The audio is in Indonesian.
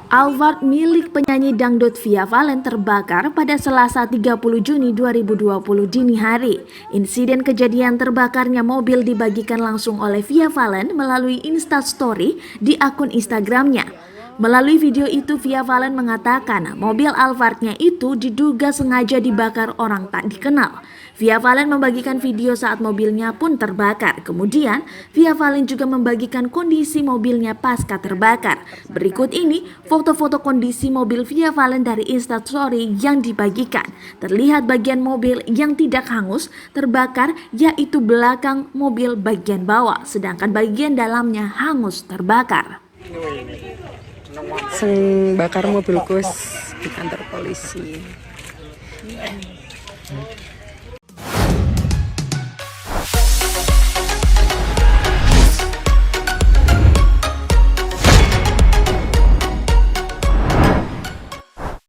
Alphard milik penyanyi dangdut Via Valen terbakar pada Selasa 30 Juni 2020 dini hari. Insiden kejadian terbakarnya mobil dibagikan langsung oleh Via Valen melalui Instastory di akun Instagramnya. Melalui video itu, Via Valen mengatakan mobil Alphardnya itu diduga sengaja dibakar orang tak dikenal. Via Valen membagikan video saat mobilnya pun terbakar. Kemudian, Via Valen juga membagikan kondisi mobilnya pasca terbakar. Berikut ini foto-foto kondisi mobil Via Valen dari Instastory yang dibagikan. Terlihat bagian mobil yang tidak hangus terbakar, yaitu belakang mobil bagian bawah, sedangkan bagian dalamnya hangus terbakar. Bakar mobilku di kantor polisi.